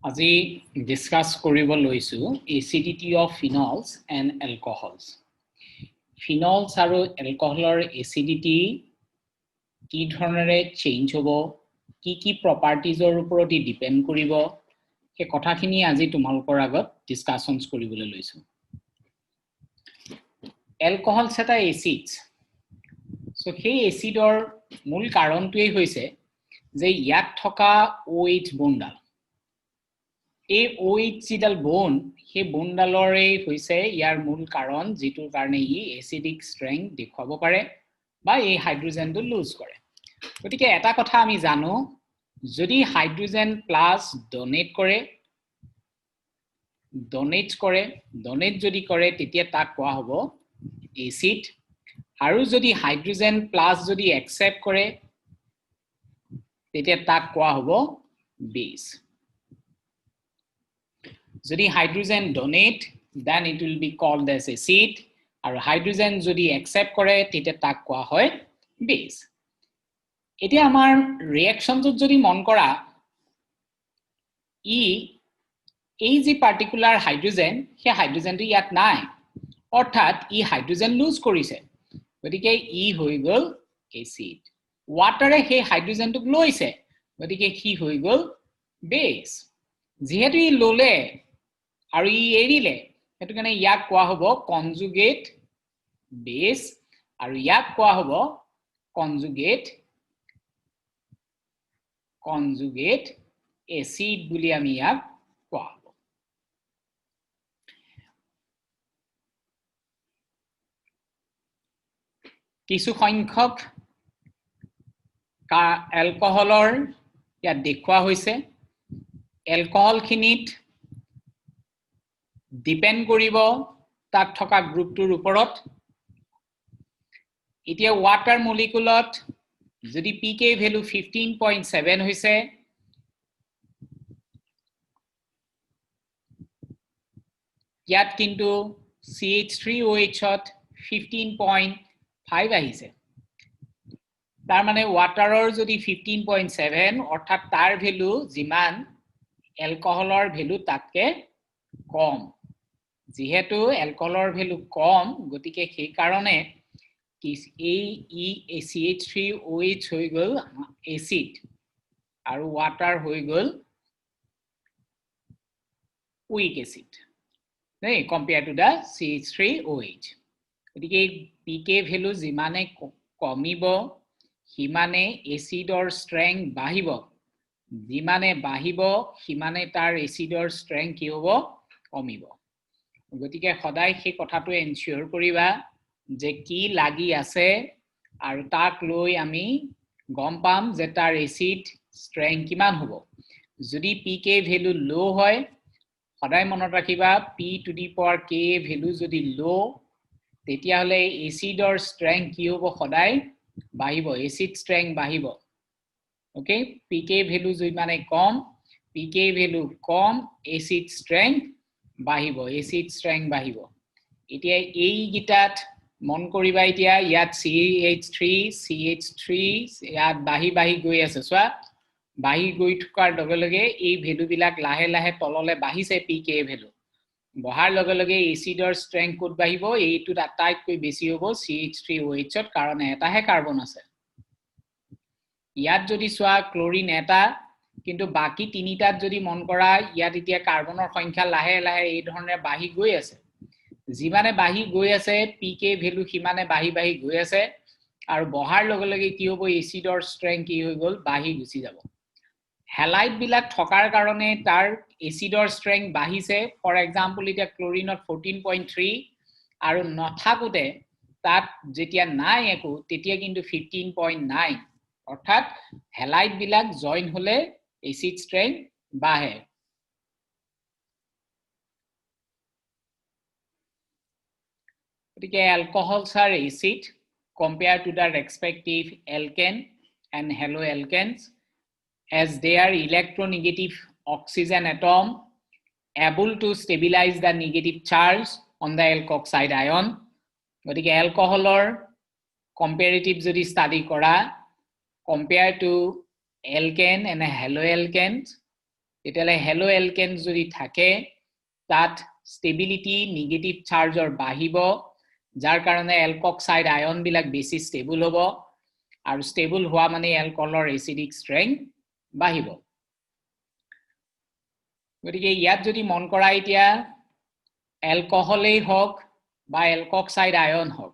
আজি ডিসকাস কৰিব লৈছো এচিডিটি অফ ফিনলস এন্ড এলকহলস ফিনলস আৰু এলকহলৰ এচিডিটি কি ধৰণেৰে চেঞ্জ হ'ব কি প্ৰপাৰ্টিজৰ ওপৰত ডিপেন্ড কৰিব সেই কথাখিনি আজি তোমালোকৰ আগত ডিসকাশনস কৰিবলৈ লৈছো এলকহলস এটা এচিড সো সেই এচিডৰ মূল কাৰণটোই হৈছে যে ইয়াত থকা OH বন্ডাল এই OH যিডাল বন সেই বন্ডালৰে হৈছে ইয়াৰ মূল কাৰণ যিটোৰ কাৰণে ই এসিডিক স্ট্ৰেংথ দেখুৱাব পাৰে বা এই হাইড্ৰোজেনটো লুজ কৰে গতিকে এটা কথা আমি জানো যদি হাইড্ৰোজেন প্লাস ডোনেট যদি কৰে তেতিয়া তাক কোৱা হ'ব এসিড আৰু যদি হাইড্ৰোজেন প্লাস যদি একসেপ্ট কৰে তেতিয়া তাক কোৱা হ'ব বেস যদি hydrogen donate then it will be called as acid আৰু হাইড্ৰোজেন যদি accept কৰে তেতিয়া তাক কোৱা হয় base এতিয়া আমাৰ ৰিঅ্যাকশনটো যদি মন কৰা এই যে পাৰ্টিকুলাৰ হাইড্ৰোজেন সেই হাইড্ৰোজেনটো ইয়াত নাই অৰ্থাৎ ই হাইড্ৰোজেন লুজ কৰিছে গতিকে ই হৈ গল এসিড ওয়াটাৰে সেই হাইড্ৰোজেনটো লৈছে গতিকে কি হৈ গল বেস যেহেতু ই ললে আৰু ই এৰিলে হেতু কাৰণে ইয়াক কোৱা হ'ব কনজুগেট বেস আৰু ইয়াক কোৱা হ'ব কনজুগেট এসিড বুলি আমি ইয়াক কোৱা হ'ব কিছু সংখ্যক এলকহলৰ ইয়াত দেখুৱা হৈছে এলকহল খিনিত ডিপেন্ড কৰিব তাত থকা গ্ৰুপটোৰ ওপৰত এতিয়া ওয়াটাৰ মলিকুলত যদি pK ভ্যালু 15.7 হৈছে ইয়াত কিন্তু CH3OH ত 15.5 আহিছে তাৰ মানে ওয়াটাৰৰ যদি 15.7 অৰ্থাৎ তাৰ ভ্যালু যিমান এলকহলৰ ভ্যালু তাতকে কম যেহেতু এলকহলৰ ভ্যালু কম গতিকে সেই কাৰণে CH3OH হৈ গল এসিড আৰু ওয়াটাৰ হৈ গল weak acid নাই compared to the CH3OH গতিকে pK ভ্যালু যিমানে কমিব হিমানে এসিডৰ স্ট্ৰেংথ বাঢ়িব যিমানে বাঢ়িব হিমানে তাৰ এসিডৰ স্ট্ৰেংথ কি হ'ব কমিব গতিকে সদায় সেই কথাটো এনশিওৰ কৰিবা যে কি লাগি আছে আৰু তাক লৈ আমি গম পাম যে তাৰ এসিড স্ট্ৰেংথ কিমান হ'ব যদি pK ভ্যালু লো হয় সদায় মনত ৰাখিবা p to the power k value যদি লো তেতিয়া হলে এসিডৰ স্ট্ৰেংথ কি হ'ব সদায় বাঢ়িব এসিড স্ট্ৰেংথ বাঢ়িব ওকে pK ভ্যালু যিমানে কম pK ভ্যালু কম এসিড স্ট্ৰেংথ বাঢ়িব এতিয়া এই গিটাত মন কৰিবা এতিয়া ইয়াত CH3 ইয়াত বাঢ়ি গৈ আছে সোৱা বাঢ়ি গৈ থকাৰ লগে লগে এই ভ্যালু বিলাক লাহে লাহে তললে বাঢ়িছে pK ভ্যালু বহাৰ লগে লগে এসিডৰ স্ট্ৰেংথ কোড বাঢ়িব এইটো আটাইতকৈ বেছি হ'ব CH3OH ত কাৰণ এটাহে কাৰ্বন আছে ইয়াত যদি সোৱা ক্লোৰিন এটা কিন্তু বাকি তিনিটাত যদি মন কৰা ইয়াত এতিয়া কাৰ্বনৰ সংখ্যা লাহে লাহে এই ধৰণে বাঢ়ি গৈ আছে যিমানে বাঢ়ি গৈ আছে pK ভ্যালু হিমানে বাঢ়ি গৈ আছে আৰু বহাৰ লগে লগে কি হ'ব এসিডৰ স্ট্ৰেংথ কি হৈ গল বাঢ়ি গুচি যাব হ্যালাইড বিলাক থকাৰ কাৰণে তাৰ এসিডৰ স্ট্ৰেংথ বাঢ়িছে ফৰ এক্সাম্পল এতিয়া ক্লোৰিনত 14.3 আৰু নথাকুতে তাত যেতিয়া নাই একো তেতিয়া কিন্তু 15.9 অৰ্থাৎ হ্যালাইড বিলাক জয়েন হলে এসিড স্ট্রেংথ বাঢ়ে গতিকে alcohols are acid compared to the respective alkane and haloalkanes as they are electronegative oxygen atom able to stabilize the negative charge on the alkoxide ion গতিকে alcoholor comparative যদি study কৰা compared to alkane and haloalkanes তেতিয়ালে halo alkane যদি থাকে তাত stability negative চাৰ্জৰ বাঢ়িব যাৰ কাৰণে এলকক্সাইড আয়ন বিলাক বেছি ষ্টেবল হ'ব আৰু ষ্টেবল হোৱা মানে এলকহলৰ এসিডিক ষ্ট্ৰেংথ বাঢ়িব গতিকে ইয়াত যদি মন কৰা এতিয়া এলকহলেই হওক বা এলকক্সাইড আয়ন হওক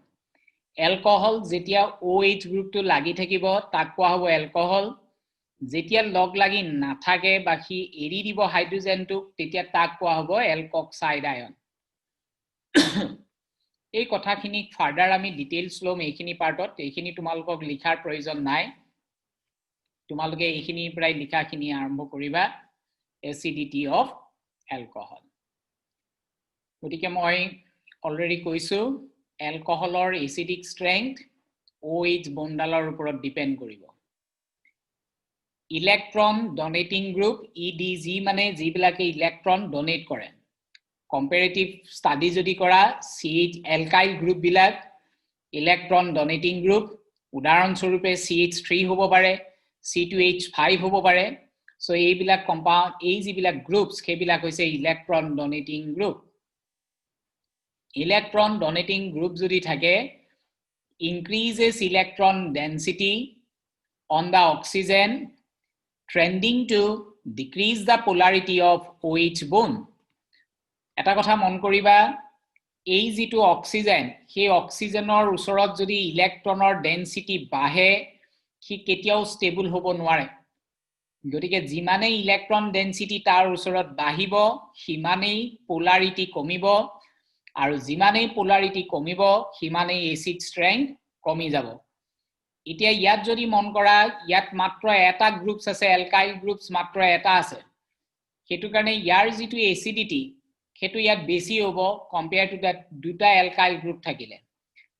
এলকহল যেতিয়া OH গ্ৰুপটো লাগি থাকিব তাক কোৱা হ'ব এলকহল যেতিয়া লগ লাগি নাথাকে বা সি এৰি দিব হাইড্ৰোজেনটো তেতিয়া তাক কোৱা হ'ব এলকক্সাইড আয়ন এই কথাখিনি ফাৰ্দাৰ আমি ডিটেইলছ লম এইখিনি পাৰ্টত এইখিনি তোমালোকক লিখাৰ প্ৰয়োজন নাই তোমালোকে এইখিনি প্ৰায় লিখাখিনি আৰম্ভ কৰিবা acidity of alcohol গতিকে মই অলৰেডি কৈছো এলকহলৰ এসিডিক ষ্ট্ৰেংথ OH বন্ডালৰ ওপৰত ডিপেন্ড কৰিব ইলেক্ট্ৰন ডোনেটিং গ্ৰুপ EDG মানে যিবিলাকে ইলেক্ট্ৰন ডোনেট কৰে কম্পাৰেটিভ ষ্টাডি যদি কৰা CH এলকাইল গ্ৰুপ বিলাক ইলেক্ট্ৰন ডোনেটিং গ্ৰুপ উদাহৰণ স্বৰূপে CH3 হ'ব পাৰে C2H5 হ'ব পাৰে সো এইবিলাক কম্পাউণ্ড এই যিবিলাক গ্ৰুপছ সেইবিলাক হৈছে electron donating group electron donating group যদি থাকে increases electron density on the oxygen trending to decrease the polarity of OH bond এটা কথা মন কৰিবা এই যেটো অক্সিজেন সেই অক্সিজেনৰ ওচৰত যদি ইলেক্ট্ৰনৰ ডেনসিটি বাঢ়ে কি কেতিয়াও ষ্টেবল হ'ব নোৱাৰে গতিকে যিমানে ইলেক্ট্ৰন ডেনসিটি তাৰ ওচৰত বাঢ়িব সিমানেই পোলাৰিটি কমিব আৰু যিমানেই পোলাৰিটি কমিব সিমানেই এসিড ষ্ট্ৰেংথ কমি যাব এতিয়া ইয়াত যদি মন কৰা ইয়াত মাত্ৰ এটা গ্ৰুপছ আছে এলকাইল গ্ৰুপছ মাত্ৰ এটা আছে হেতু কাৰণে ইয়াৰ যেটো এসিডিটি হেতু ইয়াত বেছি হ'ব কম্পেয়াৰ টু দ্যাট দুটা এলকাইল গ্ৰুপ থাকিলে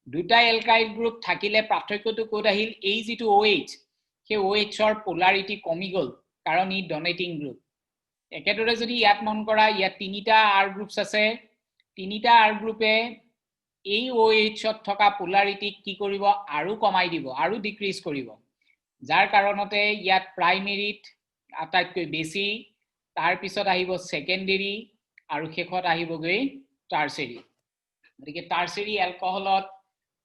দুটা এলকাইল গ্ৰুপ থাকিলে পাৰ্থক্যটো কোড আহিল এই যেটো OH সেই OH ৰ পোলাৰিটি কমি গল কাৰণ ই ডোনেটিং গ্ৰুপ একেদৰে যদি ইয়াত মন কৰা ইয়াত তিনিটা R গ্ৰুপছ আছে তিনিটা R গ্ৰুপে এই OH ত থকা পোলাৰিটি কি কৰিব আৰু কমাই দিব আৰু ডিক্ৰিজ কৰিব যাৰ কাৰণতে ইয়াত প্ৰাইমেৰীত আটাইতকৈ বেছি তাৰ পিছত আহিব সেকেন্ডাৰী আৰু শেষত আহিবগৈ টাৰসেৰী গতিকে টাৰসেৰী এলকহলত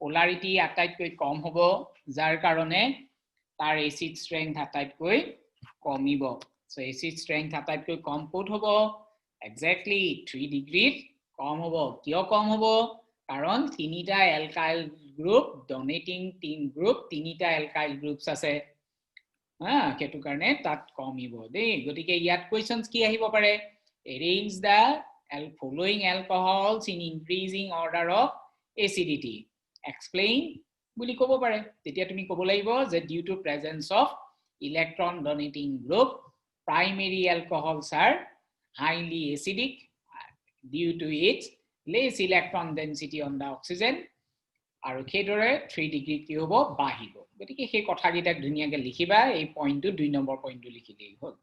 পোলাৰিটি আটাইতকৈ কম হ'ব যাৰ কাৰণে তাৰ এসিড ষ্ট্ৰেংথ আটাইতকৈ কমিব সো এসিড ষ্ট্ৰেংথ আটাইতকৈ কম কোড হ'ব এক্স্যাক্টলি 3 ডিগ্ৰী কম হ'ব কিয় কম হ'ব কাৰণ তিনিটা alkyl group donating team group তিনিটা এলকাইল গ্ৰুপছ আছে কেতু কাৰণে তাত কমিব দেই গতিকে ইয়াত কোৱেশ্চনছ কি আহিব পাৰে arrange the following alcohols in increasing order of acidity explain বুলি ক'ব পাৰে তেতিয়া তুমি ক'ব লাগিব যে due to presence of electron donating group primary alcohols are highly acidic due to its less electron density on the oxygen আৰু খেদৰে 3 degree কি হ'ব বাঢ়িব গতিকে সেই কথাগিটাক ধুনিয়াকে লিখিবা এই পইণ্টটো 2 নম্বৰ পইণ্টটো লিখি দেই হ'ল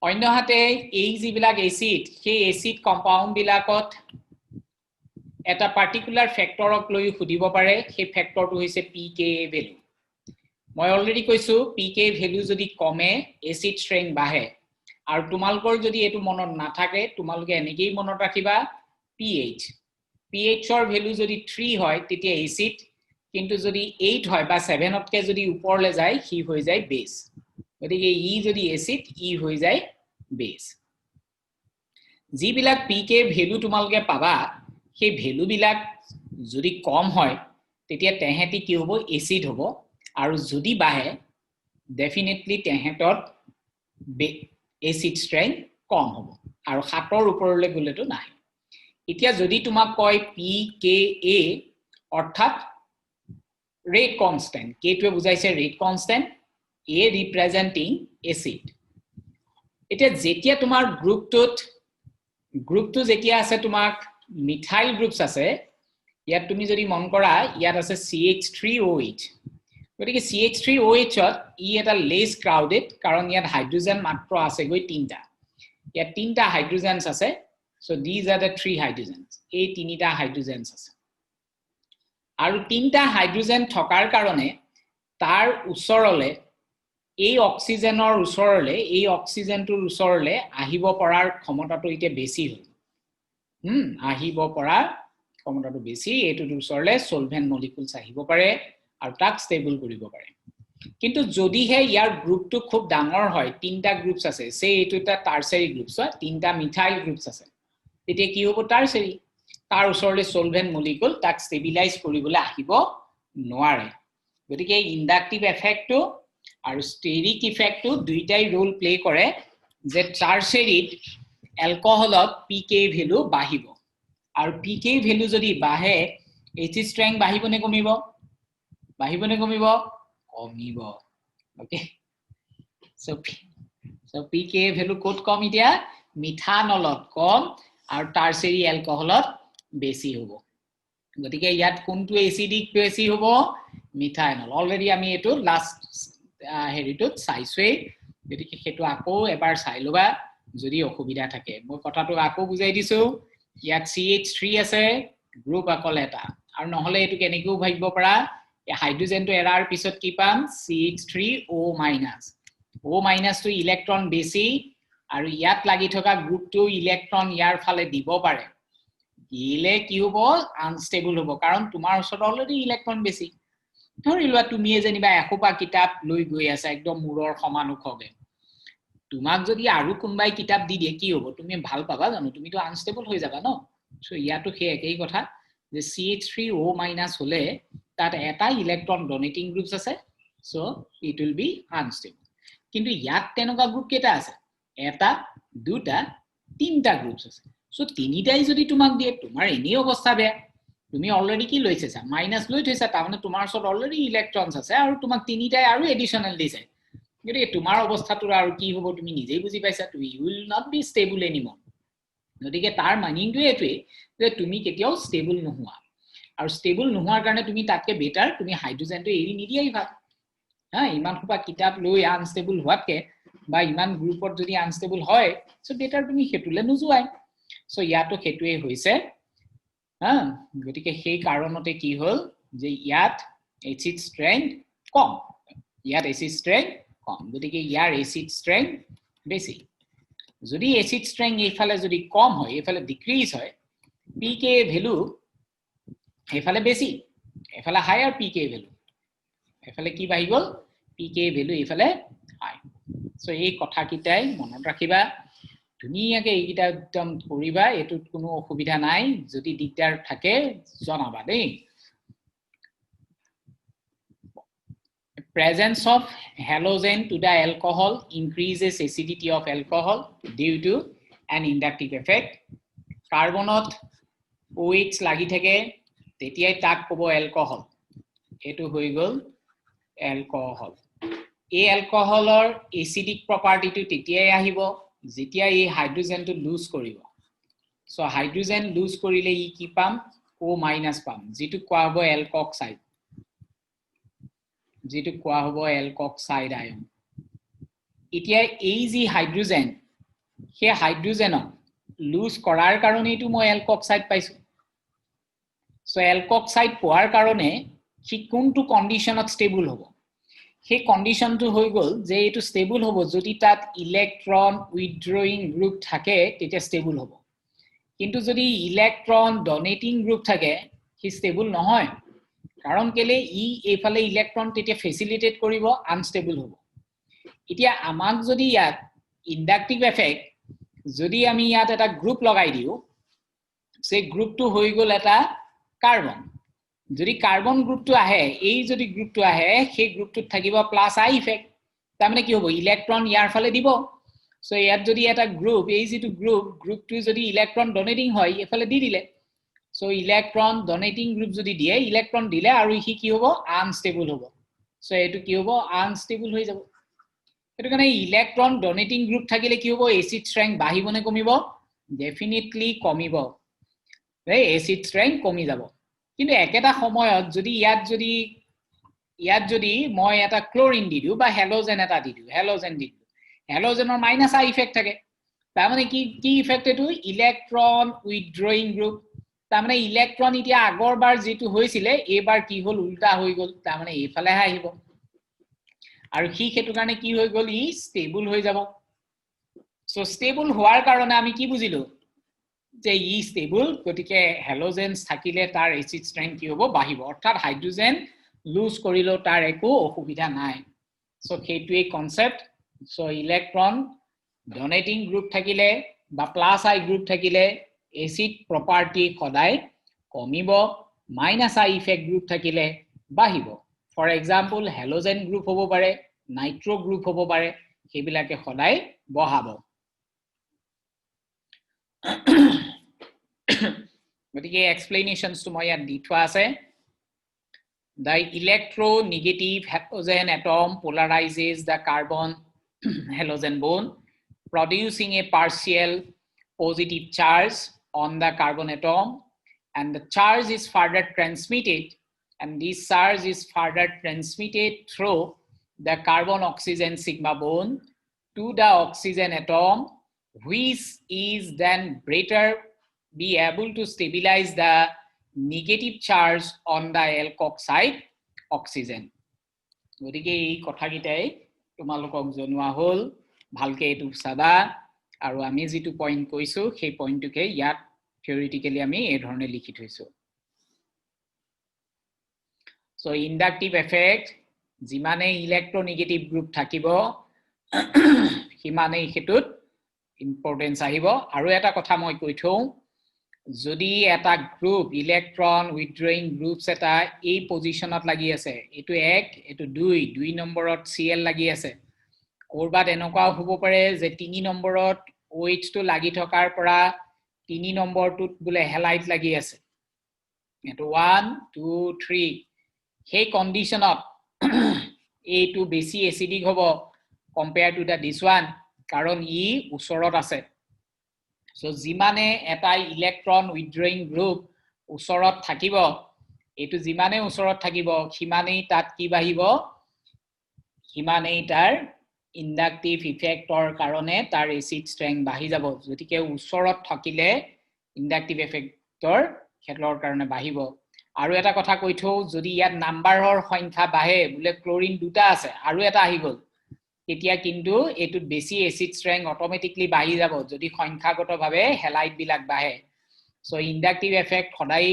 অন্যহাতে এই যিবিলাক এসিড সেই এসিড কম্পাউণ্ড বিলাকত এটা পাৰ্টিকুলাৰ ফেক্টৰক লৈ খুদিব পাৰে সেই ফেক্টৰটো হৈছে pKa ভ্যালু মই অলৰেডি কৈছো pKa ভ্যালু যদি কমে এসিড ষ্ট্ৰেংথ বাঢ়ে আৰু তোমালকৰ যদি এটো মনত নাথাকে তোমালকে এনেকেই মনত ৰাখিবা pH pHৰ ভ্যালু যদি 3 হয় তেতিয়া এসিড কিন্তু যদি 8 হয় বা 7 তকে যদি ওপৰলে যায় হি হৈ যায় বেস গতিকে ই যদি এসিড ই হৈ যায় বেস যিবিলাক pKa ভ্যালু তোমালকে পাবা সেই ভ্যালু বিলাক যদি কম হয় তেতিয়া তেহেতি কি হ'ব এসিড হ'ব আৰু যদি বাঢ়ে ডেফিনেটলি তেহেতৰ এসিড ষ্ট্ৰেংথ কম হ'ব আৰু 7 ৰ ওপৰলৈ গলেতো নাই এতিয়া যদি তোমাক কয় pKa অৰ্থাৎ ৰেট কনস্ট্যান্ট কেটোৱে বুজাইছে rate constant A representing acid এতিয়া যেতিয়া তোমাৰ গ্ৰুপটো যেতিয়া আছে তোমাক মিথাইল গ্ৰুপছ আছে ইয়াত তুমি যদি মন কৰা ইয়াত আছে CH3OH গতিকে CH3OH ত ই এটা লেস ক্ৰাউডেড কাৰণ ইয়াত হাইড্ৰোজেন মাত্ৰ আছে গৈ তিনটা ইয়াত তিনটা হাইড্ৰোজেনছ আছে so these are the 3 hydrogens এই তিনিটা হাইড্ৰোজেনছ আছে আৰু তিনটা হাইড্ৰোজেন থকাৰ কাৰণে তাৰ ওচৰলে এই অক্সিজেনৰ উচৰলে এই অক্সিজেনটোৰ উচৰলে আহিব পৰাৰ ক্ষমতাটো ইতে বেছি হ'ল আহিব পৰাৰ ক্ষমতাটো বেছি এটোৰ উচৰলে সলভেন্ট মলিকুলছ আহিব পাৰে আৰু তাক ষ্টেবল কৰিব পাৰে কিন্তু যদিহে ইয়াৰ গ্ৰুপটো খুব ডাঙৰ হয় তিনটা গ্ৰুপছ আছে সে এটোটা টাৰচাৰি গ্ৰুপছ হয় তিনটা মিথাইল গ্ৰুপছ আছে তেতিয়া কি হ'ব টাৰচাৰি তাৰ উচৰলে সলভেন্ট মলিকুল তাক ষ্টেবিলাইজ কৰিবলৈ আহিব নোৱাৰে গতিকে ইন্ডাকটিভ এফেক্টটো আৰু ষ্টেৰিক ইফেক্টটো দুইটাই ৰোল প্লে কৰে যে টাৰচাৰিত এলকহলত পিকে ভ্যালু বাঢ়িব আৰু পিকে ভ্যালু যদি বাঢ়ে এচিড ষ্ট্ৰেংথ বাঢ়িব নে কমিব কমিব ওকে সো পিকে ভ্যালু কোট কম ইতিয়া মিথানলত কম আৰু টাৰচাৰি এলকহলত বেছি হ'ব গতিকে ইয়াত কোনটো এসিডিক বেছি হ'ব মিথানল অলৰেডি আমি এটো লাষ্ট হেৰিটোত চাইছোই গতিকে হেতু আকৌ এবাৰ চাই লবা যদি অসুবিধা থাকে মই কথাটো আকৌ বুজাই দিছো ইয়াত CH3 আছে গ্ৰুপ আকল এটা আৰু নহলে এটো কেনেকৈ ভাবিব পাৰা এই হাইড্ৰোজেনটো এৰাৰ পিছত কি পাম CH3O- O- টো ইলেক্ট্ৰন বেছি আৰু ইয়াত লাগি থকা গ্ৰুপটো ইলেক্ট্ৰন ইয়াৰ ফালে দিব পাৰে দিলে কি হ'ব আনষ্টেবল হ'ব কাৰণ তোমাৰ ওচৰত অলৰেডি ইলেক্ট্ৰন বেছি ধৰিলোৱা তুমি যেনিবা এখোপা কিতাপ লৈ গৈ আছা একদম মূৰৰ সমানুখবে তোমাক যদি আৰু কোনবাই কিতাপ দি দিয়ে কি হ'ব তুমি ভাল পাবা জানো তুমি তো আনষ্টেবল হৈ যাবা ন সো ইয়াতো হে একই কথা যে CH3O- হলে তাত এটা ইলেক্ট্ৰন ডোনেটিং গ্ৰুপছ আছে so it will be unstable কিন্তু ইয়াত তেনেকুৱা গ্ৰুপ কেটা আছে এটা দুটা তিনটা গ্ৰুপছ আছে সো তিনিটাই যদি তোমাক দিয়ে তোমাৰ এনে অৱস্থা বেয়া তুমি অলৰেডি কি লৈছেছা মাইনাস লৈ থৈছা তাৰ মানে তোমাৰ ওচৰত অলৰেডি ইলেক্ট্ৰনছ আছে আৰু তোমাক তিনিটাই আৰু এডিশনাল দিছে গতিকে তোমাৰ অৱস্থাটো আৰু কি হ'ব তুমি নিজেই বুজি পাইছা তুমি উইল নট বি ষ্টেবল এনিমোৰ গতিকে তাৰ মানিংটো এটোৱে যে তুমি কেতিয়াও ষ্টেবল নোহোৱা আৰু ষ্টেবল নোহোৱাৰ কাৰণে তুমি তাতকে বেটাৰ তুমি হাইড্ৰোজেনটো এৰি নিদিয়াই ভাল ইমান খুবা কিতাপ লৈ আনষ্টেবল হোৱাতকে বা ইমান গ্ৰুপত যদি আনষ্টেবল হয় সো বেটাৰ তুমি হেতুলে নোযোৱাই সো ইয়াতো হেতুৱে হৈছে গতিকে সেই কাৰণতে কি হল যে ইয়াত এচিড ষ্ট্ৰেংথ কম গতিকে ইয়াৰ এচিড ষ্ট্ৰেংথ বেছি যদি এচিড ষ্ট্ৰেংথ এইফালে যদি কম হয় এইফালে ডিক্ৰিজ হয় পিকে ভ্যালু এইফালে বেছি এইফালে হায়াৰ পিকে ভ্যালু এইফালে কি বাঢ়ি গল পিকে ভ্যালু এইফালে হাই সো এই কথা কিটাই মনত ৰাখিবা ধুনিয়াকে এইকিটা একদম কৰিবা এটুত কোনো অসুবিধা নাই যদি দিগদাৰ থাকে জনাবা দেই presence of halogen to the alcohol increases acidity of alcohol due to an inductive effect carbonot OH লাগি থাকে তেতিয়াই তাক কব alcohol এটো হৈ গল alcohol এই alcoholৰ acidic property টো তেতিয়াই আহিব যেতিয়া এই হাইড্ৰোজেনটো লুজ কৰিব সো হাইড্ৰোজেন লুজ কৰিলে ই কি পাম O- পাম যেটো কোৱা হ'ব এলকক্সাইড যেটো কোৱা হ'ব এলকক্সাইড আয়ন এতিয়া এই যি হাইড্ৰোজেন সেই হাইড্ৰোজেনক লুজ কৰাৰ কাৰণে এটো মই এলকক্সাইড পাইছো সো এলকক্সাইড পোৱাৰ কাৰণে কি কোনটো কন্ডিশনত ষ্টেবল হ'ব সেই কন্ডিশনটো হৈ গল যে এটো ষ্টেবল হ'ব যদি তাত ইলেক্ট্ৰন উইথড্ৰয়িং গ্ৰুপ থাকে তেতিয়া ষ্টেবল হ'ব কিন্তু যদি ইলেক্ট্ৰন ডোনেটিং গ্ৰুপ থাকে হি ষ্টেবল নহয় কাৰণ কেলে ই এইফালে ইলেক্ট্ৰন তেতিয়া ফেসিলিটেট কৰিব আনষ্টেবল হ'ব এতিয়া আমাক যদি ইয়াত ইন্ডাকটিভ এফেক্ট যদি আমি ইয়াত এটা গ্ৰুপ লগাই দিও সেই গ্ৰুপটো হৈ গল এটা কাৰ্বন যদি কাৰ্বন গ্ৰুপটো আহে এই যদি গ্ৰুপটো আহে সেই গ্ৰুপটোত থাকিব প্লাস আই ইফেক্ট তাৰ মানে কি হ'ব ইলেক্ট্ৰন ইয়াৰ ফালে দিব সো ইয়াত যদি এটা গ্ৰুপ এই যেটো গ্ৰুপটো যদি ইলেক্ট্ৰন ডোনেটিং হয় এফালে দি দিলে সো ইলেক্ট্ৰন ডোনেটিং গ্ৰুপ যদি দিয়ে ইলেক্ট্ৰন দিলে আৰু ই কি হ'ব আনষ্টেবল হ'ব সো এটো কি হ'ব আনষ্টেবল হৈ যাব এটো কাৰণে ইলেক্ট্ৰন ডোনেটিং গ্ৰুপ থাকিলে কি হ'ব এচিড ষ্ট্ৰেংথ বাঢ়িব নে কমিব ডেফিনেটলি কমিব এই এচিড ষ্ট্ৰেংথ কমি যাব কিন্তু একেটা সময়ত যদি ইয়াত যদি মই এটা ক্লোৰিন দি দিও বা হেলোজেন এটা দি দিও হেলোজেনৰ মাইনাস আই ইফেক্ট থাকে তাৰ মানে কি ইফেক্ট এটো ইলেক্ট্ৰন উইথড্ৰয়িং গ্ৰুপ তাৰ মানে ইলেক্ট্ৰন এতিয়া আগৰবাৰ যেটো হৈছিলে এবাৰ কি হল উল্টা হৈ গল তাৰ মানে এইফালে আহিব আৰু হেতু কাৰণে কি হৈ গল ই ষ্টেবল হৈ যাব সো ষ্টেবল হোৱাৰ কাৰণে আমি কি বুজিলো যে ই ষ্টেবল গতিকে হেলোজেনছ থাকিলে তাৰ এসিড স্ট্ৰেংথ কি হ'ব বাঢ়িব অৰ্থাৎ হাইড্ৰোজেন লুজ কৰিলো তাৰ একো অসুবিধা নাই সো হেতুই concept so electron donating group থাকিলে বা প্লাস আই গ্ৰুপ থাকিলে এসিড প্ৰপাৰ্টি সদায় কমিব মাইনাস আই ইফেক্ট গ্ৰুপ থাকিলে বাঢ়িব ফৰ এক্সাম্পল হেলোজেন গ্ৰুপ হ'ব পাৰে নাইট্ৰো গ্ৰুপ হ'ব পাৰে হেবিলাকে সদায় বহাব গতিকে এক্সপ্লেনেশনস তো মই ইয়াত দি থোৱা আছে the electronegative halogen atom polarizes the carbon halogen bond producing a partial positive charge on the carbon atom and the charge is further transmitted and this charge is further transmitted through the carbon oxygen sigma bond to the oxygen atom which is then better be able to stabilize the negative charge on the alkoxide oxygen গতিকে এই কথাকিটাই তোমালোকক জনোৱা হল ভালকে এটো সাদা আৰু আমি যেটো পইণ্ট কৈছো সেই পইণ্টটোকে ইয়াত থিওৰিটিক্যালি আমি এই ধৰণে লিখি থৈছো সো ইন্ডাকটিভ এফেক্ট যিমানে ইলেক্ট্ৰোনেগেটিভ গ্ৰুপ থাকিব হিমানে হেতুত ইম্পৰ্টেন্স আহিব আৰু এটা কথা মই কৈ থওঁ যদি এটা গ্ৰুপ ইলেক্ট্ৰন উইথড্ৰয়িং গ্ৰুপস এটা এই পজিশনত লাগি আছে এটো 1 এটো 2 নম্বৰত Cl লাগি আছে কৰবাত এনেকুৱা হ'ব পাৰে যে 3 নম্বৰত OH টো লাগি থকাৰ পৰা 3 নম্বৰটোত বুলে হেলাইট লাগি আছে এটো 1 2 3 সেই কন্ডিশনত এইটো বেছি এসিডিক হ'ব compare to the this one কাৰণ ই ওচৰত আছে সো জিমানে এটা ইলেক্ট্ৰন উইথড্ৰয়িং গ্ৰুপ ওচৰত থাকিব এটো জিমানে ওচৰত থাকিব হিমানেই তাত কি বাহিব হিমানেই তাৰ ইন্ডাকটিভ ইফেক্টৰ কাৰণে তাৰ এসিড স্ট্ৰেংথ বাঢ়ি যাব যদিকে ওচৰত থাকিলে ইন্ডাকটিভ ইফেক্টৰ ক্ষেত্ৰৰ কাৰণে বাঢ়িব আৰু এটা কথা কৈ থৌ যদি ইয়াত নাম্বাৰৰ সংখ্যা বাঢ়ে বুলে ক্লোৰিন দুটা আছে আৰু এটা আহি গল তেতিয়া কিন্তু এটুত বেছি এসিড স্ট্ৰেংথ অটোমেটিক্যালি বাঢ়ি যাব যদি সংখ্যাগতভাৱে হেলাইট বিলাক বাঢ়ে সো ইন্ডাকটিভ এফেক্ট সদাই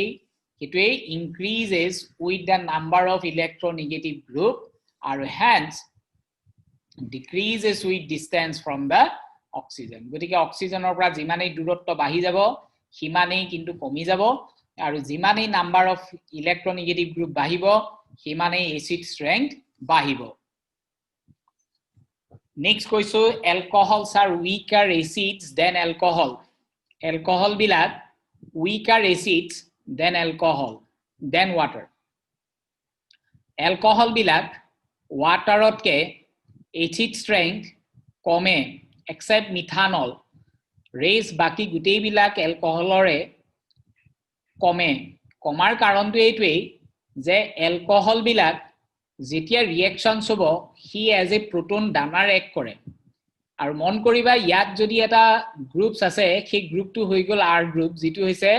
হেতুই increases with the number of electronegative group আৰু hence decreases with distance from the oxygen গতিকে অক্সিজেনৰ পৰা যিমানেই দূৰত্ব বাঢ়ি যাব হিমানেই কিন্তু কমি যাব আৰু যিমানেই নাম্বাৰ অফ ইলেক্ট্ৰোনেগেটিভ গ্ৰুপ বাঢ়িব হিমানেই এসিড স্ট্ৰেংথ বাঢ়িব Next কৈছো alcohols are weaker acids than alcohol. Alcohol বিলাক weaker acids than alcohol than water. Alcohol বিলাক waterotke acid strength কমে except methanol. Raise বাকি গুটেই বিলাক alcoholৰে কমে কমাৰ কাৰণটো এইটোই যে alcohol বিলাক যেতিয়া ৰিঅ্যাকশন হ'ব হি এজ এ প্ৰোটন ডানাৰ এক কৰে আৰু মন কৰিবা ইয়াত যদি এটা গ্ৰুপস আছে সেই গ্ৰুপটো হৈ গল আৰ গ্ৰুপ যেটো হৈছে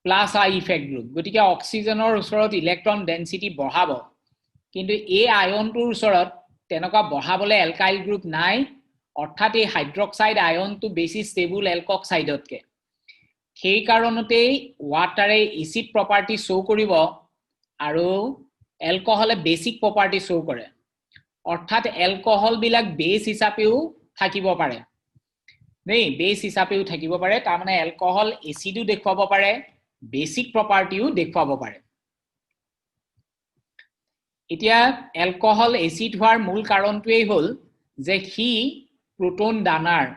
প্লাস আই ইফেক্ট গ্ৰুপ গতিকে অক্সিজেনৰ ওচৰত ইলেক্ট্ৰন ডেনসিটি বঢ়াব কিন্তু এই আয়নটোৰ ওচৰত তেনেকুৱা বঢ়াবলে এলকাইল গ্ৰুপ নাই অৰ্থাৎ এই হাইড্ৰক্সাইড আয়নটো বেছি ষ্টেবল এলকক্সাইডতকে সেই কাৰণতেই ওয়াটাৰে এসিড প্ৰপাৰ্টি শো কৰিব আৰু এলকহলে বেসিক প্ৰপাৰ্টি শো কৰে অৰ্থাৎ এলকহল বিলাক বেস হিচাপেও থাকিব পাৰে নেই বেস হিচাপেও থাকিব পাৰে তাৰ মানে এলকহল এসিডো দেখুৱাব পাৰে বেসিক প্ৰপাৰ্টিও দেখুৱাব পাৰে এতিয়া এলকহল এসিড হোৱাৰ মূল কাৰণটোই হ'ল যে হি প্ৰোটন দানাৰ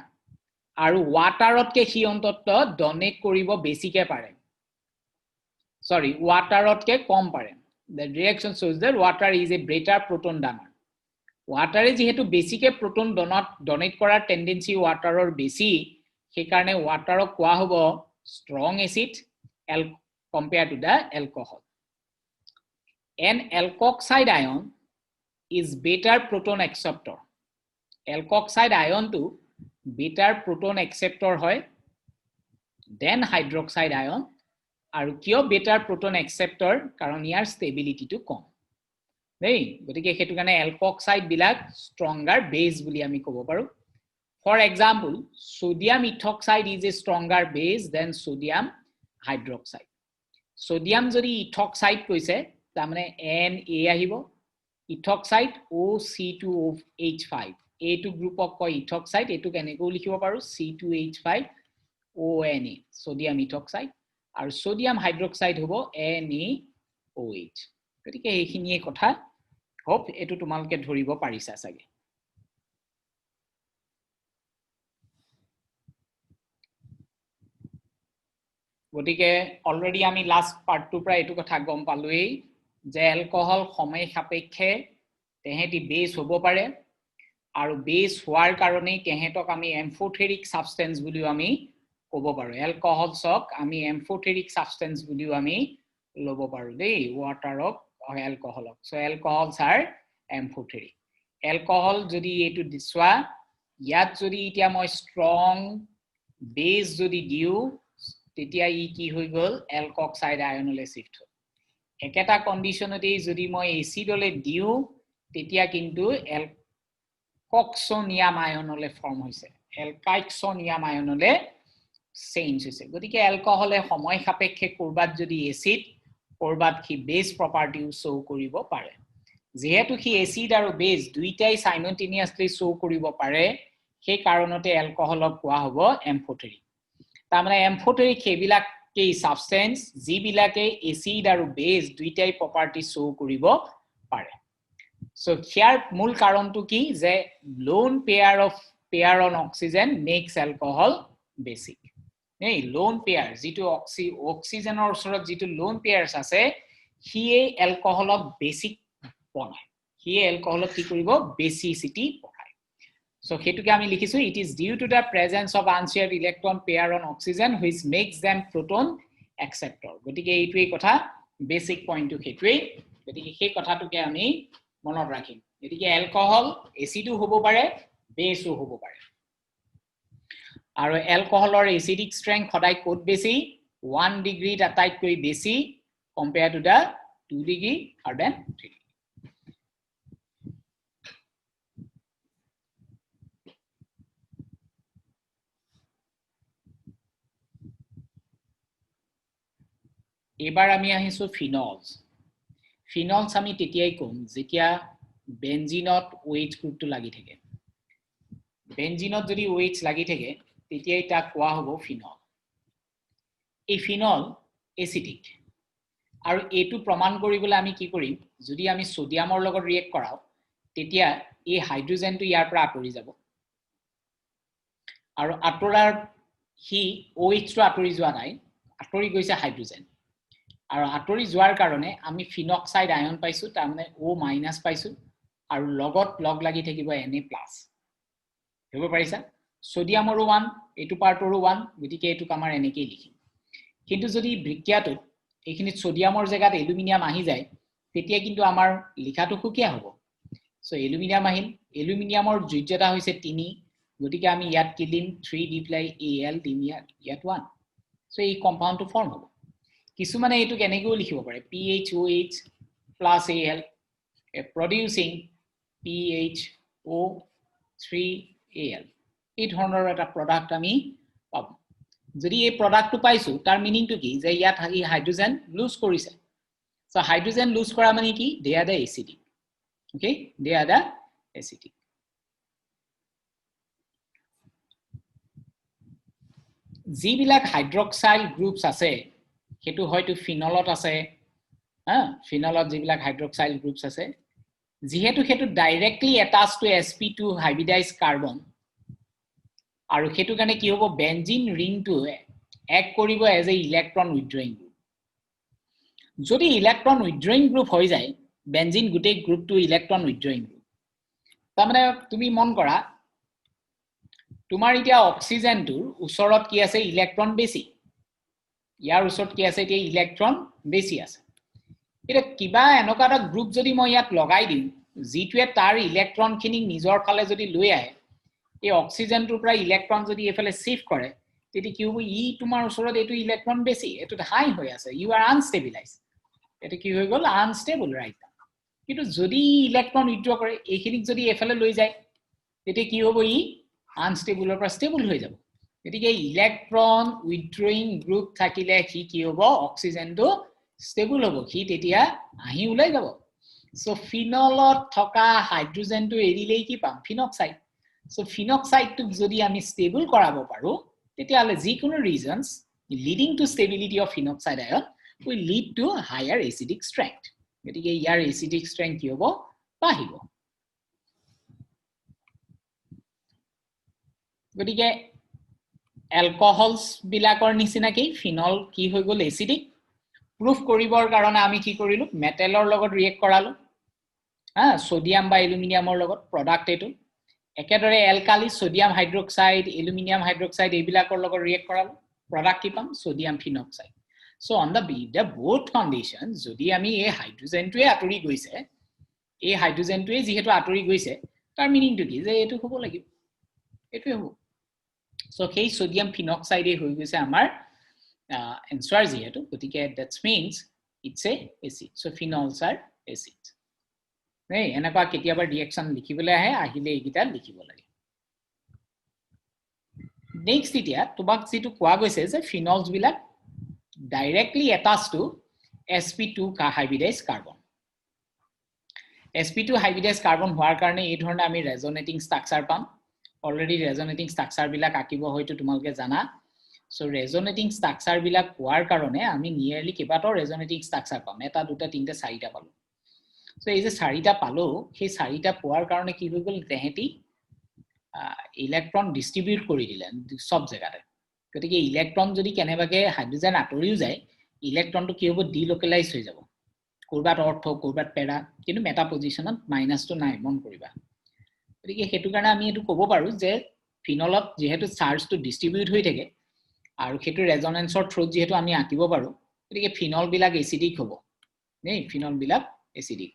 আৰু ওয়াটাৰতকে হি অন্তত ডনেট কৰিব বেছিকে পাৰে সৰি ওয়াটাৰতকে কম পাৰে The reaction shows that water is a better proton donor. Water is যেহেতু বেছিকে proton donate কৰাৰ tendency waterৰ বেছি সেই কাৰণে waterক কোৱা হ'ব strong acid compared to the alcohol. An alkoxide ion is better proton acceptor. Alkoxide ion to better proton acceptor হয় than hydroxide ion. আৰু কিয় বেটাৰ প্ৰোটন একসেপ্টৰ কাৰণ ইয়াৰ ষ্টেবিলিটিটো কম নেই গতিকে হেতু কাৰণে এলকক্সাইড বিলাক স্ট্ৰংগাৰ বেজ বুলি আমি ক'ব পাৰো for example sodium ethoxide is a stronger base than sodium hydroxide sodium যদি ইথক্সাইড কৈছে তাৰ মানে Na আহিব ইথক্সাইড OC2H5 এইটো গ্ৰুপক কয় ইথক্সাইড এইটো কেনেকৈ লিখিব পাৰো C2H5 ONA সোডিয়াম ইথক্সাইড আৰু সোডিয়াম হাইড্ৰক্সাইড হ'ব NaOH গতিকে এইখিনিয়ে কথা হোপ এটো তোমালকে ধৰিব পাৰিছা সাগে গতিকে অলৰেডি আমি লাষ্ট পাৰ্টটো পৰা এটো কথা গম পালোই যে এলকহল সময় সাপেক্ষে তেহেতি বেস হ'ব পাৰে আৰু বেস হোৱাৰ কাৰণে তেহেতক আমি এম্ফোথেৰিক সাবষ্টেন্স বুলিও আমি ক'ব পাৰো এলকহলছক আমি এম্ফোথেৰিক সাবষ্টেন্স বুলিও আমি ল'ব পাৰো দেই water of alcohol so alcohols are amphoteric alcohol যদি এটো দিছৱা ইয়াত যদি এতিয়া মই strong base যদি দিউ তেতিয়া ই কি হৈ গল alkoxide আয়নলে শিফট হয় একেটা কন্ডিশনতে যদি মই এসিডলে দিউ তেতিয়া কিন্তু alkoxonium আয়নলে ফর্ম হৈছে alkyxonium আয়নলে চেঞ্জ হৈছে গতিকে alcoholে সময় সাপেক্ষে কৰবাত যদি এসিড কৰবাত কি বেস প্ৰপাৰ্টিও শো কৰিব পাৰে যেহেতু কি এসিড আৰু বেস দুইটাই সাইমultaneously শো কৰিব পাৰে সেই কাৰণতে এলকহলক কোৱা হ'ব এম্ফোথেৰিক তাৰমানে এম্ফোথেৰিক হেবিলাক কি সাবষ্টেন্স যিবিলাকে এসিড আৰু বেস দুইটাই প্ৰপাৰ্টি শো কৰিব পাৰে সো হিয়াৰ মূল কাৰণটো কি যে lone pair on oxygen makes alcohol basic এই লোন পেয়াৰ যেটো অক্সিজেনৰ ওচৰত যেটো লোন পেয়াৰছ আছে হিয়ে এলকহলক বেসিক বনায় হিয়ে এলকহলক কি কৰিব বেসিসিটি বনায় সো হেতুকে আমি লিখিছো it is due to the presence of unshared electron pair on oxygen which makes them proton acceptor গতিকে এইটোই কথা বেসিক পইণ্টটো হেতুই গতিকে সেই কথাটোকে আমি মনত ৰাখিম গতিকে এলকহল এসিডো হ'ব পাৰে বেসও হ'ব পাৰে আৰু এলকহলৰ এসিডিক স্ট্ৰেংথ সদায় কোট বেছি 1 ডিগ্ৰী আটাইতকৈ বেছি কম্পেয়াৰ টু দা 2 ডিগ্ৰী আৰু দেন 3 এবাৰ আমি আহিছো ফিনলস আমি তেতিয়াই কম যেতিয়া বেনজিনত OH গ্ৰুপটো লাগি থাকে বেনজিনত যদি OH লাগি থাকে তেতিয়াই তাক কোৱা হ'ব ফিনল এই ফিনল এসিডিক আৰু এটো প্ৰমাণ কৰিবলৈ আমি কি কৰিম যদি আমি সোডিয়ামৰ লগত ৰিয়েক্ট কৰাও তেতিয়া এই হাইড্ৰোজেনটো ইয়াৰ পৰা আঁতৰি যাব আৰু আঁতৰাৰ হি OH টো আঁতৰি যোৱা নাই আঁতৰি গৈছে হাইড্ৰোজেন আৰু আঁতৰি যোৱাৰ কাৰণে আমি ফিনক্সাইড আয়ন পাইছো তাৰ মানে O- পাইছো আৰু লগত লগ লাগি থাকিব Na+ হ'ব পাৰিছা সোডিয়ামৰো 1 এটো পাৰ্টৰো 1 গতিকে এটো আমাৰ এনেকৈ লিখিম কিন্তু যদি বিক্ৰিয়াটো এইখিনি সোডিয়ামৰ জায়গাত এলুমিনিয়াম আহি যায় তেতিয়া কিন্তু আমাৰ লিখাটো খুকিয়া হ'ব সো এলুমিনিয়াম আহিল এলুমিনিয়ামৰ যোজ্যতা হৈছে 3 গতিকে আমি ইয়াত কি দিম 3 দি প্লাই Al দিম ইয়াত 1 সো এই কম্পাউণ্ডটো ফৰ্ম হ'ব কিছু মানে এটো কেনেকৈ লিখিব পাৰে PHOH plus Al producing PHO3Al এই ধৰণৰ এটা প্ৰডাক্ট আমি পাব যদি এই প্ৰডাক্টটো পাইছো তাৰ মিনিংটো কি যে ইয়াত হাইড্ৰোজেন লুজ কৰিছে সো হাইড্ৰোজেন লুজ কৰা মানে কি দে আৰ দা এসিডিক ওকে দে আৰ দা এসিডিক যিবিলাক হাইড্ৰক্সাইল গ্ৰুপস আছে হেতু হয়তো ফিনলত আছে ফিনলত যিবিলাক হাইড্ৰক্সাইল গ্ৰুপস আছে যেহেতু হেতু directly attach to sp2 hybridize carbon আৰু হেতু কাৰণে কি হ'ব বেনজিন ৰিংটো এক কৰিব as a electron withdrawing group যদি ইলেক্ট্ৰন উইথড্ৰয়িং গ্ৰুপ হৈ যায় বেনজিন গুটেই গ্ৰুপটো ইলেক্ট্ৰন উইথড্ৰয়িং গ্ৰুপ তাৰ মানে তুমি মন কৰা তোমাৰ এতিয়া অক্সিজেনটোৰ ওচৰত কি আছে ইলেক্ট্ৰন বেছি ইয়াৰ ওচৰত কি আছে এতিয়া ইলেক্ট্ৰন বেছি আছে এটা কিবা এনেকুৱা এটা গ্ৰুপ যদি মই ইয়াত লগাই দিম যিটোৱে তাৰ ইলেক্ট্ৰনখিনি নিজৰ ফালে যদি লৈ আহে এই অক্সিজেনটোৰ পৰা ইলেক্ট্ৰন যদি এফালে শিফট কৰে তেতিয়া কি হ'ব ই তোমাৰ ওচৰত এটো ইলেক্ট্ৰন বেছি এটো হাই হৈ আছে ইউ আৰ আনষ্টেবিলাইজ এটা কি হৈ গল আনষ্টেবল ৰাইট কিন্তু যদি ইলেক্ট্ৰন উইথড্ৰ কৰে এইখিনিক যদি এফালে লৈ যায় তেতিয়া কি হ'ব ই আনষ্টেবলৰ পৰা ষ্টেবল হৈ যাব গতিকে ইলেক্ট্ৰন উইথড্ৰয়িং গ্ৰুপ থাকিলে কি হ'ব অক্সিজেনটো ষ্টেবল হ'ব তেতিয়া আহি ওলাই যাব সো ফিনলত থকা হাইড্ৰোজেনটো এৰিলেই কি পাম ফিনক্সাইড সো ফিনক্সাইডটোক যদি আমি ষ্টেবল কৰাব পাৰো তেতিয়াহলে যিকোনো ৰিজনস leading to stability of phenoxide ion will lead to higher acidic strength গতিকে ইয়াৰ acidic strength কি হ'ব বাঢ়িব গতিকে alcohols বিলাকৰ নিচিনা কি ফিনল কি হৈ গল acidic proof কৰিবৰ কাৰণে আমি কি কৰিলো মেটেলৰ লগত ৰিয়েক্ট কৰালো সোডিয়াম বা এলুমিনিয়ামৰ লগত প্ৰডাক্ট এটো একেদৰে alkali sodium hydroxide aluminium hydroxide এইবিলাকৰ লগত ৰিয়েক্ট কৰালো product কি পাম sodium phenoxide so on the both conditions যদি আমি এই হাইড্ৰোজেনটোৱে আতৰি গৈছে এই হাইড্ৰোজেনটোৱে যেহেতু আতৰি গৈছে তাৰ মিনিংটো কি যে এটো হ'ব লাগিব এটো হ'ব so সেই sodium phenoxide হৈ গৈছে আমাৰ answer যেহেতু গতিকে that means it's a acid so phenols are acids নাই এনেকুৱা কেতিয়াবা ৰিঅ্যাকশন লিখিবলৈ আহে আহিলে এইকিটা লিখিব লাগে Next এতিয়া তোমাক যেটো কোৱা গৈছে যে ফিনলস বিলাক directly attached to sp2 hybridized carbon sp2 hybridized carbon হোৱাৰ কাৰণে এই ধৰণে আমি ৰেজোনেটিং ষ্ট্ৰাকচাৰ পাম অলৰেডি ৰেজোনেটিং ষ্ট্ৰাকচাৰ বিলাক আকিব হয়তো তোমালোকে জানা সো ৰেজোনেটিং ষ্ট্ৰাকচাৰ বিলাক পোৱাৰ কাৰণে আমি নিয়াৰলি কেইবাটাও ৰেজোনেটিং ষ্ট্ৰাকচাৰ পাম এটা দুটা তিনটা চাৰিটা পালো সো এই যে চাৰিটা পালো সেই চাৰিটা পোৱাৰ কাৰণে কি হৈ গল তেহেতি ইলেক্ট্ৰন ডিস্ট্ৰিবিউট কৰি দিলে সব জায়গাতে গতিকে ইলেক্ট্ৰন যদি কেনেবাকে হাইড্ৰোজেন আতৰিও যায় ইলেক্ট্ৰনটো কি হ'ব ডিলোকেলাইজ হৈ যাব কৰবাত অৰ্থ কৰবাত পেৰা কিন্তু মেটা পজিশনত মাইনাসটো নাই মন কৰিবা গতিকে হেতু কাৰণে আমি এটো ক'ব পাৰো যে ফিনলত যেহেতু চাৰ্জটো ডিস্ট্ৰিবিউট হৈ থাকে আৰু হেতু ৰেজোনেন্সৰ থ্ৰুত যেহেতু আমি আকিব পাৰো গতিকে ফিনল বিলাক এসিডিক হ'ব নেই ফিনল বিলাক এসিডিক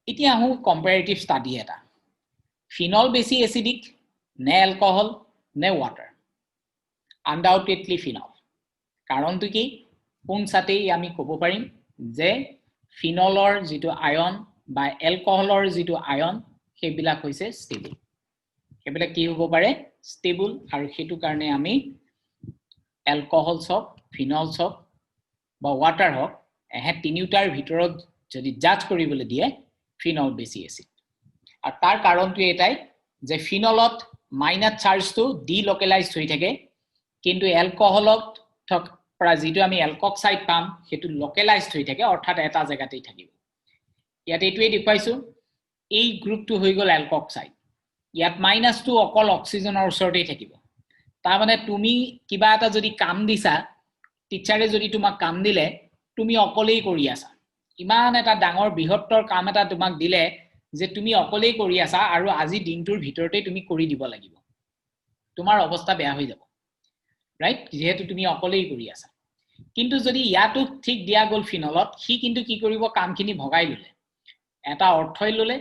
এতিয়া আহো কম্পাৰেটিভ ষ্টাডি এটা ফিনল বেছি এসিডিক নে অ্যালকোহল নে ওয়াটাৰ আনডাউটেডলি ফিনল কাৰণটো কি কোন সাতেই আমি ক'ব পাৰিম যে ফিনলৰ যেটো আয়ন বা অ্যালকোহলৰ যেটো আয়ন হেবিলাক হৈছে ষ্টেবল হেবিলাক কি হ'ব পাৰে ষ্টেবল আৰু হেতু কাৰণে আমি অ্যালকোহলস হক ফিনলস হক বা ওয়াটাৰ হক এহে তিনিটাৰ ভিতৰত যদি জাজ কৰিবলৈ দিয়ে ফিনল বেছি এসিড আর তার কারণটো এটাই যে ফিনলত মাইনাস চার্জটো ডিলোকেলাইজ হৈ থাকে কিন্তু অ্যালকোহলত পৰা যেটো আমি অ্যালকক্সাইড পাম হেতু লোকেলাইজ হৈ থাকে অৰ্থাৎ এটা জায়গাতেই থাকিব ইয়াত এটোৱে দেখাইছো এই গ্ৰুপটো হৈ গল অ্যালকক্সাইড ইয়াত মাইনাসটো অকল অক্সিজেনৰ ওচৰতেই থাকিব তাৰ মানে তুমি কিবা এটা যদি কাম দিছা টিচাৰে যদি তোমাক কাম দিলে তুমি অকলেই কৰি আছা ইমান এটা ডাঙৰ বৃহত্তৰ কাম এটা তোমাক দিলে যে তুমি অকলেই কৰি আছা আৰু আজি দিনটোৰ ভিতৰতে তুমি কৰি দিব লাগিব তোমাৰ অৱস্থা বেয়া হৈ যাব ৰাইট যেহেতু তুমি অকলেই কৰি আছা কিন্তু যদি ইয়াটো ঠিক দিয়া গল ফিনলত সি কিন্তু কি কৰিব কামখিনি ভগাই ললে এটা অৰ্থই ললে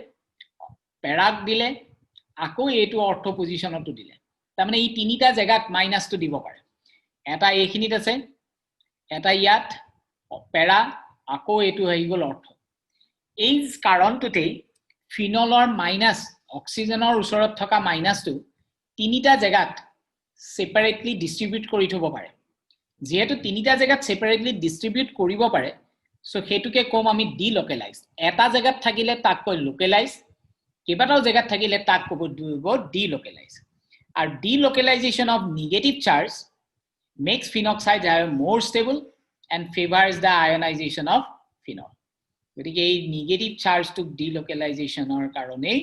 পেৰাক দিলে আকৌ এটো অৰ্থ পজিশনটো দিলে তাৰ মানে এই তিনিটা জায়গাত মাইনাসটো দিব পাৰে এটা এইখিনিত আছে এটা ইয়াত পেৰা আকৌ এটো হৈ গল অৰ্থ এই কাৰণটোতে ফিনলৰ মাইনাস অক্সিজেনৰ ওচৰত থকা মাইনাসটো তিনিটা জায়গাত সেপাৰেটলি ডিস্ট্ৰিবিউট কৰি থব পাৰে যেহেতু তিনিটা জায়গাত সেপাৰেটলি ডিস্ট্ৰিবিউট কৰিব পাৰে সো হেতুকে কম আমি ডিলোকেলাইজ এটা জায়গাত থাকিলে তাক কয় লোকেলাইজ কেইবাটাও জায়গাত থাকিলে তাক ক'ব ডিলোকেলাইজ আর delocalization of negative charge makes phenoxide more stable and favors the ionization of phenol গতিকে এই নেগেটিভ চাৰ্জটো ডিলোকেলাইজেশনৰ কাৰণে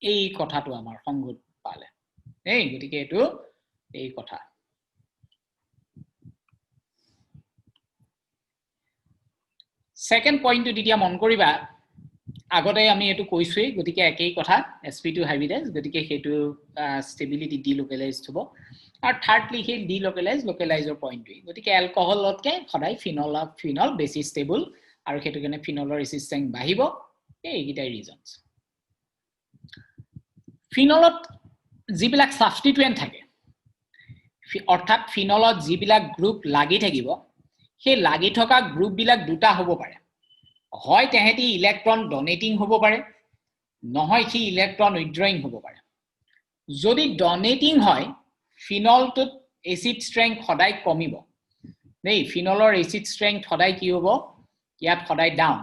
এই কথাটো আমাৰ সংগত পালে এই গতিকে এটো এই কথা সেকেন্ড পইণ্টটো দিয়া মন কৰিবা আগতে আমি এটো কৈছোই গতিকে একই কথা sp2 হাইব্ৰিডাইজ গতিকে হেতু ষ্টেবিলিটি ডিলোকেলাইজড হ'ব আৰ থাৰ্ডলি হে লোকেলাইজৰ পইণ্টটো গতিকে অ্যালকোহলতকে সদায় ফিনল বেছি ষ্টেবল আৰু হেতু কাৰণে ফিনলৰ ৰেজিস্ট্যান্স বাঢ়িব এইগিটা ৰিজনস ফিনলত যিবিলাক সাবস্টিটুয়েন্ট থাকে অৰ্থাৎ ফিনলত যিবিলাক গ্ৰুপ লাগি থাকিব সেই লাগি থকা গ্ৰুপ বিলাক দুটা হ'ব পাৰে হয় তেহেতি ইলেক্ট্ৰন ডোনেটিং হ'ব পাৰে নহয় কি ইলেক্ট্ৰন উইথড্ৰয়িং হ'ব পাৰে যদি ডোনেটিং হয় ফিনলটোত এসিড স্ট্ৰেংথ সদায় কমিব নেই ফিনলৰ এসিড স্ট্ৰেংথ সদায় কি হ'ব ইয়াত সদায় ডাউন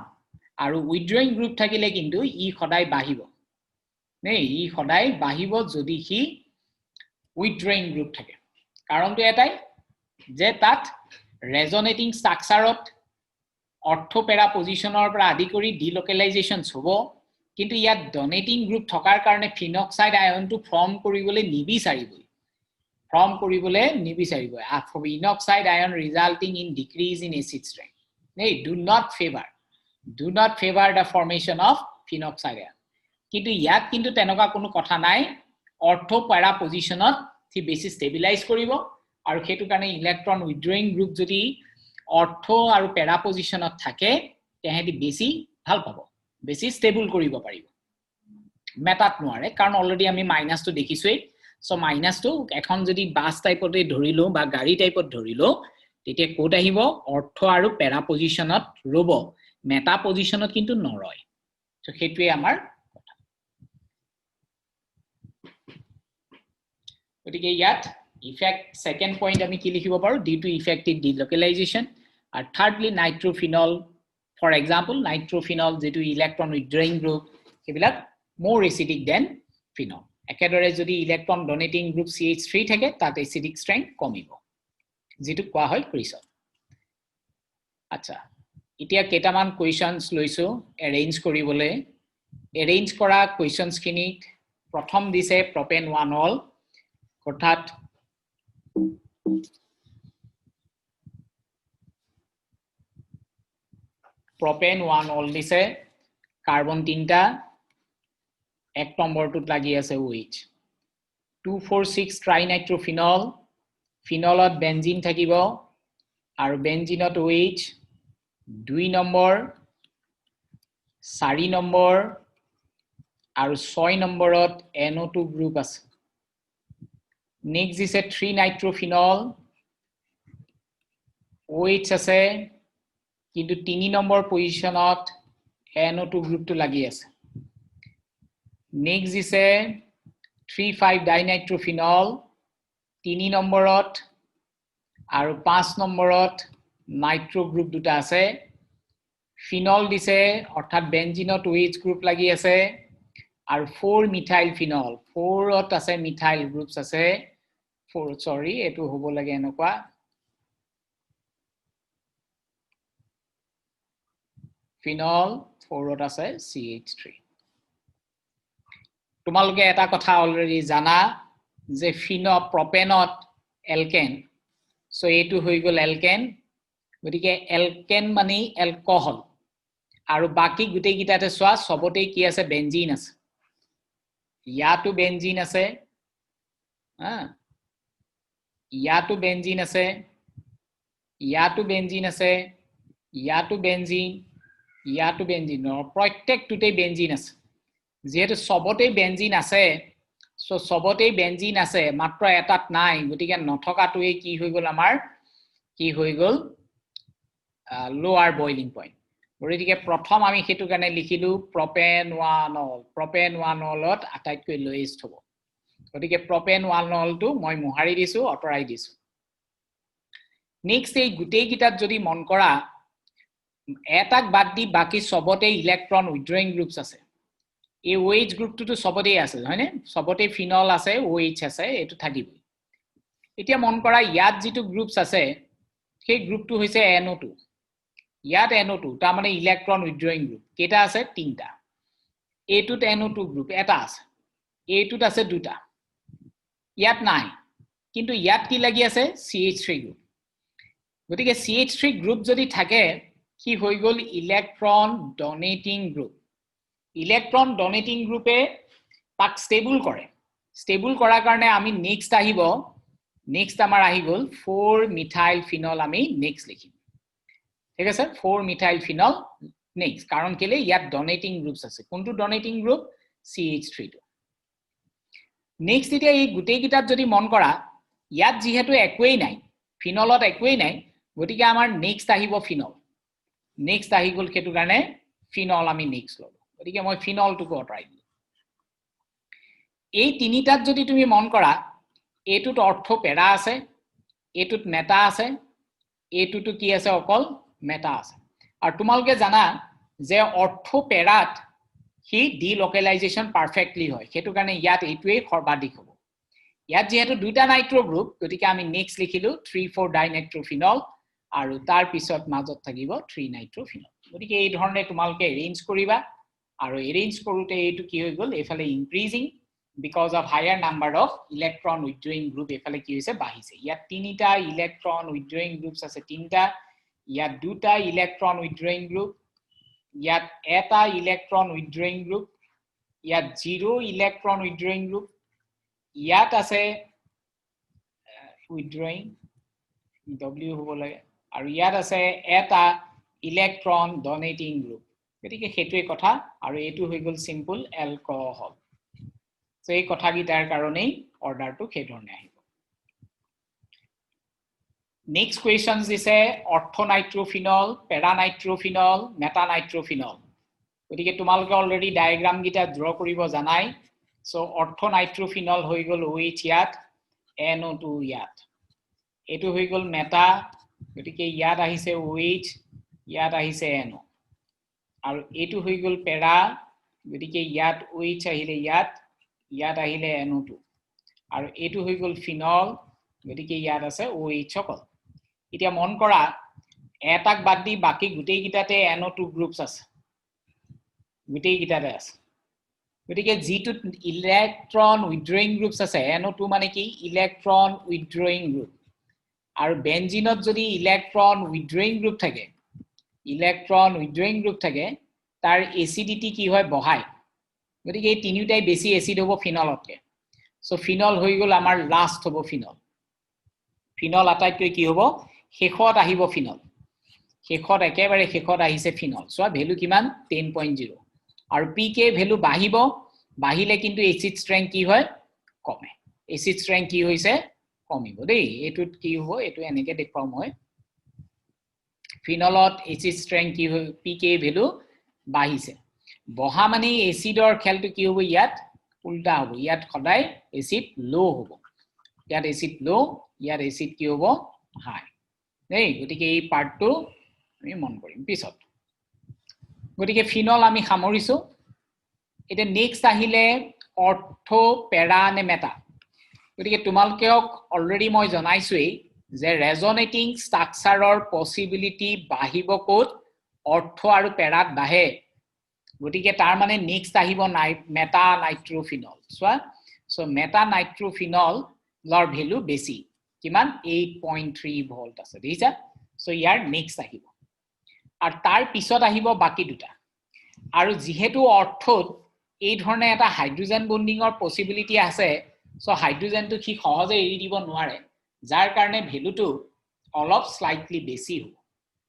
আৰু উইথড্ৰয়িং গ্ৰুপ থাকিলে কিন্তু ই সদায় বাঢ়িব নেই ই সদায় বাঢ়িব যদি হি উইথড্ৰয়িং গ্ৰুপ থাকে কাৰণটো এটাই যে তাত ৰেজনেটিং ষ্ট্ৰাকচাৰত অৰ্থপেৰা পজিশনৰ পৰা আদি কৰি ডিলোকেলাইজেশনছ হ'ব কিন্তু ইয়াত ডোনেটিং গ্ৰুপ থকাৰ কাৰণে ফিনক্সাইড আয়নটো ফৰ্ম কৰিবলৈ নিবিচাৰিব phenoxide ion resulting in decrease in acid strength nei do not favor the formation of phenoxide ion কিন্তু ইয়াত কিন্তু তেনেকুৱা কোনো কথা নাই অৰ্থপেৰা পজিশনত সি বেছি ষ্টেবিলাইজ কৰিব আৰু হেতু কাৰণে ইলেক্ট্ৰন উইথড্ৰয়িং গ্ৰুপ যদি অৰ্থ আৰু পেৰা পজিশনত থাকে তেহেতি বেছি ভাল পাব বেছি ষ্টেবল কৰিব পাৰিব মেটাত নোৱাৰে কাৰণ অলৰেডি আমি মাইনাসটো দেখিছোই সো মাইনাসটো এখন যদি বাস টাইপতে ধৰিলো বা গাড়ী টাইপত ধৰিলো তেতিয়া কোড আহিব অৰ্থ আৰু পেৰা পজিশনত ৰব মেটা পজিশনত কিন্তু নৰয় সো হেতুৱে আমাৰ কথা গতিকে ইয়াত ইফেক্ট সেকেন্ড পইণ্ট আমি কি লিখিব পাৰো ডিউ টু ইফেক্টিভ ডিলোকেলাইজেশন আৰু thirdly nitrophenol for example nitrophenol যেটো ইলেক্ট্ৰন উইথড্ৰয়িং গ্ৰুপ হেবিলাক more acidic than phenol একেদৰে যদি ইলেক্ট্ৰন ডোনেটিং গ্ৰুপ CH3 থাকে তাত এসিডিক স্ট্ৰেংথ কমিব যেটো কোৱা হয় ক্ৰিসল আচ্ছা এতিয়া কেটামান কোৱেশ্চনছ লৈছো এৰেঞ্জ কৰিবলৈ এৰেঞ্জ কৰা কোৱেশ্চনছ খিনি প্ৰথম দিছে প্ৰপেন 1 অল অৰ্থাৎ প্ৰপেন 1 অল দিছে কাৰ্বন 3টা এক নম্বৰটোত লাগি আছে OH 246 ট্ৰাইনাইট্ৰোফিনল ফিনলত বেনজিন থাকিব আৰু বেনজিনত OH 2 নম্বৰ 4 নম্বৰ আৰু 6 নম্বৰত NO2 গ্ৰুপ আছে নেক্সট দিছে 3 নাইট্ৰোফিনল OH আছে কিন্তু 3 নম্বৰ পজিশনত NO2 গ্ৰুপটো লাগি আছে নেক্সট দিছে 3,5 ডাইনাইট্ৰোফিনল 3 নম্বৰত আৰু 5 নম্বৰত নাইট্ৰো গ্ৰুপ দুটা আছে ফিনল দিছে অৰ্থাৎ বেনজিনত OH গ্ৰুপ লাগি আছে আৰু 4 মিথাইল ফিনল 4ত আছে মিথাইল গ্ৰুপস আছে 4 সৰি এটো হ'ব লাগে এনেকুৱা ফিনল 4ত আছে CH3 তোমালোকে এটা কথা অলৰেডি জানা যে প্ৰপেনত এলকেন সো এটো হৈ গল এলকেন গতিকে এলকেন মানে এলকোহল আৰু বাকি গুটেই গিটাতে সোৱা সবতে কি আছে বেনজিন আছে ইয়াটো বেনজিন আছে ইয়াটো বেনজিন আছে ইয়াটো বেনজিন আছে ইয়াটো বেনজিন ইয়াটো বেনজিন প্ৰত্যেকটোতে বেনজিন আছে যেহেতু সবতে বেনজিন আছে সো সবতে বেনজিন আছে মাত্ৰ এটাত নাই গতিকে নথকাটোৱে কি হৈ গল আমাৰ কি হৈ গল লোৱাৰ বয়লিং পইণ্ট গতিকে প্ৰথম আমি হেতু কাৰণে লিখিলো প্ৰপেন 1 অলত আটাইতকৈ লোয়েষ্ট হ'ব গতিকে প্ৰপেন 1 অলটো মই মুহাৰি দিছো অতৰাই দিছো নেক্সট এই গুটেই গিটাত যদি মন কৰা এটাক বাদ দি বাকি সবতে ইলেক্ট্ৰন উইথড্ৰয়িং গ্ৰুপস আছে এই OH গ্ৰুপটো সবতে আছে হয়নে সবতে ফিনল আছে OH আছে এটো থাকিব এতিয়া মন কৰা ইয়াত যেটো গ্ৰুপস আছে সেই গ্ৰুপটো হৈছে NO2 ইয়াত NO2 তাৰ মানে ইলেক্ট্ৰন উইথড্ৰয়িং গ্ৰুপ কেটা আছে তিনটা এটোত NO2 গ্ৰুপ এটা আছে এটোত আছে দুটা ইয়াত নাই কিন্তু ইয়াত কি লাগি আছে CH3 গ্ৰুপ গতিকে CH3 গ্ৰুপ যদি থাকে কি হৈ গল electron donating group electron donating গ্ৰুপে তাক ষ্টেবল কৰাৰ কাৰণে আমি নেক্সট আহিব নেক্সট আমাৰ আহি গল 4 মিথাইল ফিনল আমি নেক্সট লিখিম ঠিক আছে 4 মিথাইল ফিনল নেক্সট কাৰণ কেলে ইয়াত ডোনেটিং গ্ৰুপস আছে কোনটো ডোনেটিং গ্ৰুপ CH3 টো নেক্সট এতিয়া এই গুটেই গিটাত যদি মন কৰা ইয়াত যেহেতু একোই নাই ফিনলত একোই নাই গতিকে আমাৰ নেক্সট আহিব ফিনল নেক্সট আহি গল কেটু কাৰণে ফিনল আমি নেক্সট ললো গতিকে মই ফিনলটো আঁতৰাই দিলো এই তিনিটাত যদি তুমি মন কৰা এটুত অৰ্থ পেৰা আছে এটুত মেটা আছে এটুটো কি আছে অকল মেটা আছে আৰু তোমালোকে জানা যে অৰ্থ পেৰাত হি ডিলোকেলাইজেশন পাৰফেক্টলি হয় হেতু কাৰণে ইয়াত এইটোই সৰ্বাধিক হ'ব ইয়াত যেহেতু দুটা নাইট্ৰো গ্ৰুপ গতিকে আমি নেক্সট লিখিলো 3,4 ডাইনাইট্ৰোফিনল আৰু তাৰ পিছত মাজত থাকিব 3 নাইট্ৰোফিনল গতিকে এই ধৰণে তোমালোকে এৰেঞ্জ কৰিবা আৰু এৰেঞ্জ কৰোতে এইটো কি হৈ গল এফালে increasing because of higher number of electron withdrawing group efale ki hoise bahise yat tinita electron withdrawing groups ase tinta yat duta electron withdrawing group yat eta electron withdrawing group yat zero electron withdrawing group yat ase withdrawing w hobo lage aru yat ase eta electron donating group gotike hetue kotha aru etu hoi gol simple alcohol So এই কথাগিটাৰ কাৰণে অৰ্ডাৰটো সেই ধৰণে আহিব next questions দিছে অৰ্থনাইট্ৰোফিনল পেৰানাইট্ৰোফিনল মেটানাইট্ৰোফিনল গতিকে তোমালোকে already diagram গিটা ড্ৰ কৰিব জানাই সো অৰ্থনাইট্ৰোফিনল হৈ গল OH ইয়াত NO2 ইয়াত এটো হৈ গল মেটা গতিকে ইয়াত আহিছে OH ইয়াত আহিছে NO আৰু এটো হৈ গল পেৰা গতিকে ইয়াত OH আহিলে ইয়াত আহিলে NO2 আৰু এটো হৈ গল ফিনল গতিকে ইয়াত আছে OH অকল এতিয়া মন কৰা এটাক বাদ দি বাকি গুটেই গিটাতে NO2 গ্ৰুপস আছে গুটেই গিটাতে আছে গতিকে জিটো ইলেক্ট্ৰন উইথড্ৰয়িং গ্ৰুপস আছে NO2 মানে কি ইলেক্ট্ৰন উইথড্ৰয়িং গ্ৰুপ আৰু বেনজিনত যদি ইলেক্ট্ৰন উইথড্ৰয়িং গ্ৰুপ থাকে তাৰ এসিডিটি কি হয় বহাই গতিকে এই তিনিটাই বেছি এসিড হ'ব ফিনলতকে সো ফিনল হৈ গল আমাৰ লাস্ট হ'ব ফিনল আটাইতকৈ কি হ'ব শেষত আহিব ফিনল শেষত একেবাৰে শেষত আহিছে ফিনল সো ভ্যালু কিমান 10.0 আৰু পিকে ভ্যালু বাহিলে কিন্তু এসিড স্ট্ৰেংথ কি হয় কমে এসিড স্ট্ৰেংথ কি হৈছে কমিব দেই এটুত কি হ'ব এটু এনেকে দেখুৱাম মই ফিনলত এসিড স্ট্ৰেংথ কি হয় পিকে ভ্যালু বাহিছে বহা মানে এসিডৰ খেলটো কি হ'ব ইয়াত উল্টা হ'ব ইয়াত খদাই এসিড লো হ'ব ইয়াত এসিড লো ইয়াত এসিড কি হ'ব হাই নেই গতিকে এই পাৰ্টটো আমি মন কৰিম পিছত গতিকে ফিনল আমি সামৰিছো এটা নেক্সট আহিলে অৰ্থো পেৰা নে মেটা গতিকে তোমালকেক অলৰেডি মই জনাইছোই যে ৰেজনেটিং ষ্ট্ৰাকচাৰৰ পসিবিলিটি বাহিব কোত অৰ্থো আৰু পেৰাত বাহে গতিকে তাৰ মানে নেক্সট আহিব মেটা নাইট্ৰোফিনল সো মেটা নাইট্ৰোফিনল লৰ ভ্যালু বেছি কিমান 8.3 ভোল্ট আছে দেখিছা সো ইয়াৰ নেক্সট আহিব আৰু তাৰ পিছত আহিব বাকি দুটা আৰু যেহেতু অৰ্থত এই ধৰণে এটা হাইড্ৰোজেন বন্ডিংৰ পসিবিলিটি আছে সো হাইড্ৰোজেনটো কি সহজে এৰি দিব নোৱাৰে যাৰ কাৰণে ভ্যালুটো অলপ স্লাইটলি বেছি হ'ব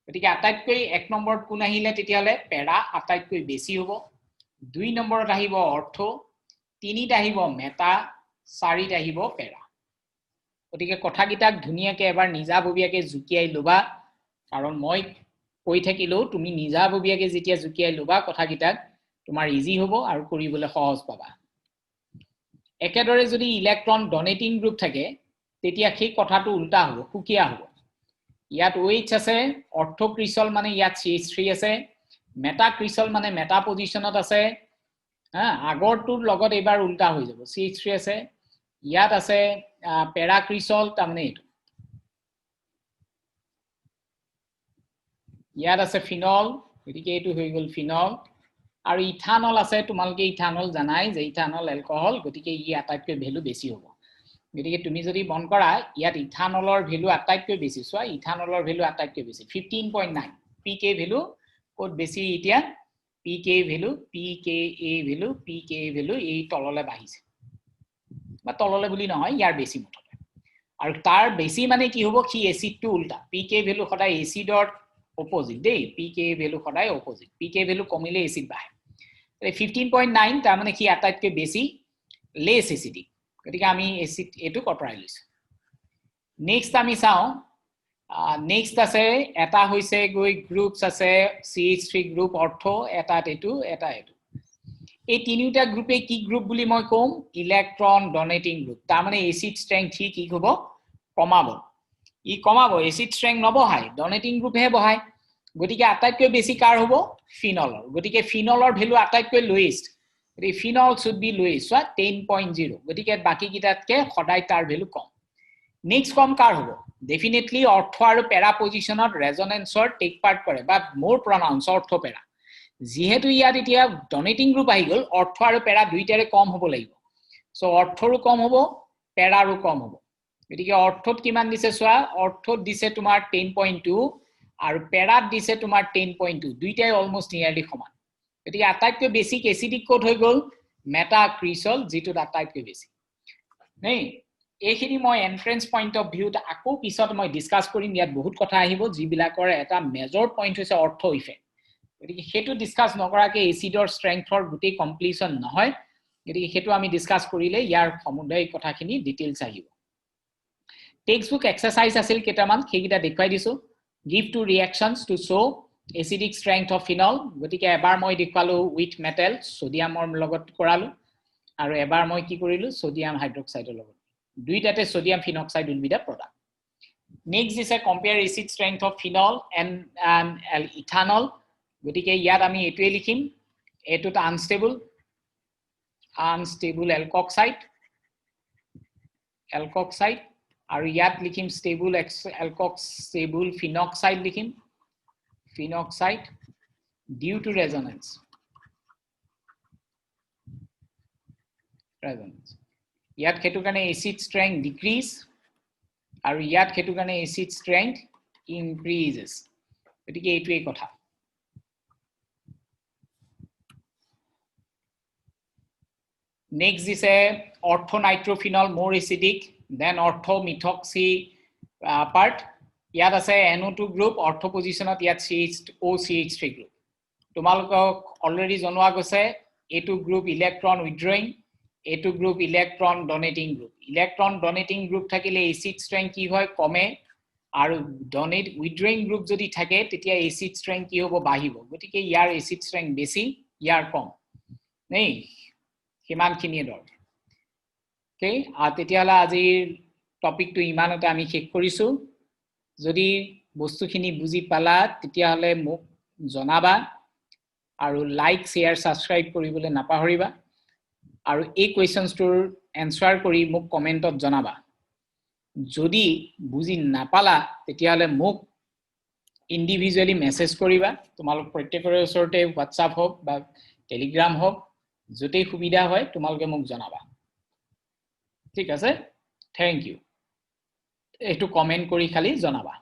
গতিকে আটাইতকৈ এক নম্বৰত কোন আহিলে তেতিয়ালে পেৰা আটাইতকৈ বেছি হ'ব 2 নম্বৰত আহিব অৰ্থো 3ত আহিব মেটা 4ত আহিব পেৰা গতিকে কথাগিটাক ধুনিয়াকে এবাৰ নিজাববিয়াকে জুকিয়াই লবা কাৰণ মই কৈ থাকিলো তুমি নিজাববিয়াকে যেতিয়া জুকিয়াই লবা কথাগিটাক তোমাৰ ইজি হ'ব আৰু কৰিবলৈ সহজ পাবা একেদৰে যদি ইলেক্ট্ৰন ডোনেটিং গ্ৰুপ থাকে তেতিয়া সেই কথাটো উল্টা হ'ব সুকিয়া হ'ব ইয়াত OH আছে অৰ্থো ক্ৰিসল মানে ইয়াত CH3 আছে মেটা ক্ৰিসল মানে মেটা পজিশনত আছে আগৰটোৰ লগত এবাৰ উল্টা হৈ যাব CH3 আছে ইয়াত আছে পেৰা ক্ৰিসল তাৰমানে এটো ইয়াত আছে ফিনল গতিকে এটো হৈ গল ফিনল আৰু ইথানল আছে তোমালকে ইথানল জানাই যে ইথানল এলকহল গতিকে ই আটাইতকৈ ভ্যালু বেছি হ'ব গতিকে তুমি যদি মন কৰা ইয়াত ইথানলৰ ভ্যালু আটাইতকৈ বেছি সোৱা ইথানলৰ ভ্যালু আটাইতকৈ বেছি 15.9 পিকে ভ্যালু কোড বেছি এতিয়া পিকে ভ্যালু এই তললে বাহিছে বা তললে বুলি নহয় ইয়াৰ বেছি মুঠতে আৰু তাৰ বেছি মানে কি হ'ব কি এসিডটো উল্টা পিকে ভ্যালু সদায় এসিডৰ অপোজিট দেই পিকে ভ্যালু সদায় অপোজিট পিকে ভ্যালু কমিলে এসিড বাহে 15.9 তাৰ মানে কি আটাইতকৈ বেছি লেস এসিডিক গতিকে আমি এসিড এটু কটৰাই লৈছো নেক্সট আমি চাও নেক্সট আছে এটা হৈছে গৈ গ্ৰুপছ আছে CH3 গ্ৰুপ অৰ্থ এটা এটো এই তিনিটা গ্ৰুপে কি গ্ৰুপ বুলি মই কম ইলেক্ট্ৰন ডোনেটিং গ্ৰুপ তাৰ মানে এসিড স্ট্ৰেংথ কি হ'ব কমাব ই কমাব এসিড স্ট্ৰেংথ নবহাই ডোনেটিং গ্ৰুপ হে বহাই গতিকে আটাইতকৈ বেছি কাৰ হ'ব ফিনলৰ গতিকে ফিনলৰ ভ্যালু আটাইতকৈ লোয়েষ্ট গতিকে ফিনল শুড বি লোয়েষ্ট 10.0 গতিকে বাকি কিটাতকে সদায় তাৰ ভ্যালু কম নেক্সট কম কাৰ হ'ব ডেফিনেটলি অৰ্থ আৰু পেৰা পজিশনত ৰেজোনেন্সৰ টেক পাৰ্ট কৰে বা মোৰ প্ৰনাউন্স অৰ্থ পেৰা যেহেতু ইয়াত এতিয়া ডোনেটিং গ্ৰুপ আহি গল অৰ্থ আৰু পেৰা দুইটাৰে কম হ'ব লাগিব সো অৰ্থৰো কম হ'ব পেৰাৰো কম হ'ব গতিকে অৰ্থত কিমান দিছে সোৱা অৰ্থত দিছে তোমাৰ 10.2 আৰু পেৰাত দিছে তোমাৰ 10.2 দুইটাই অলমোস্ট নিয়াৰলি সমান গতিকে আটাইতকৈ বেছিক এসিডিক কোড হৈ গল মেটা ক্ৰিসল যেটো আটাইতকৈ বেছি নাই এইখিনি মই এন্ট্ৰেন্স পইণ্ট অফ ভিউত আকৌ পিছত মই ডিসকাস কৰিম ইয়াত বহুত কথা আহিব যিবিলাকৰ এটা মেজৰ পইণ্ট হৈছে অৰ্থ ইফেক্ট গতিকে হেতু ডিসকাস নকৰাকে এসিডৰ স্ট্ৰেংথৰ গুটি কমপ্লিশন নহয় গতিকে হেতু আমি ডিসকাস কৰিলে ইয়াৰ সমুদায় কথাখিনি ডিটেইলছ আহিব টেক্সট বুক এক্সাৰসাইজ আছিল কেটামান হেগিটা দেখুৱাই দিছো give two reactions to show acidic strength of phenol গতিকে এবাৰ মই দেখুৱালো উইথ মেটেল সোডিয়ামৰ লগত কৰালো আৰু এবাৰ মই কি কৰিলো সোডিয়াম হাইড্ৰক্সাইডৰ লগত দুইটাতে sodium ফিনক্সাইড will be the product next is a compare acid strength of phenol and ethanol গতিকে ইয়াত আমি এটোৱে লিখিম এটোত unstable alkoxide আৰু ইয়াত লিখিম stable stable phenoxide লিখিম phenoxide due to resonance ইয়াত হেতু কাৰণে acid strength decrease আৰু ইয়াত হেতু কাৰণে acid strength increases গতিকে এইটোৱে কথা next is a orthonitrophenol more acidic then orthomethoxy part ইয়াত আছে NO2 group ortho positionত ইয়াত OCH3 group তোমালোকক অলৰেডি জনোৱা গৈছে A2 group electron withdrawing A2 group electron donating group থাকিলে acid strength কি হয় কমে আৰু withdrawing group যদি থাকে তেতিয়া acid strength কি হ'ব বাঢ়িব গতিকে ইয়াৰ acid strength বেছি ইয়াৰ কম নেই কিমানখিনি দৰ ওকে তেতিয়ালা আজিৰ টপিকটো ইমানতে আমি শেষ কৰিছো যদি বস্তুখিনি বুজি পালা তেতিয়াহলে মোক জনাবা আৰু লাইক শেয়াৰ সাবস্ক্ৰাইব কৰিবলৈ নাপাহৰিবা আৰু এই কোৱেশ্চনছটোৰ এনসাৰ কৰি মোক কমেন্টত জনাবা যদি বুজি নাপালা তেতিয়াহলে মোক ইন্ডিভিজুৱেলি মেসেজ কৰিবা তোমালোক প্ৰত্যেকৰে ওচৰতে WhatsApp হওক বা টেলিগ্ৰাম হওক যতেই সুবিধা হয় তোমালোকে মোক জনাবা ঠিক আছে থ্যাংক ইউ এটো কমেন্ট কৰি খালি জনাবা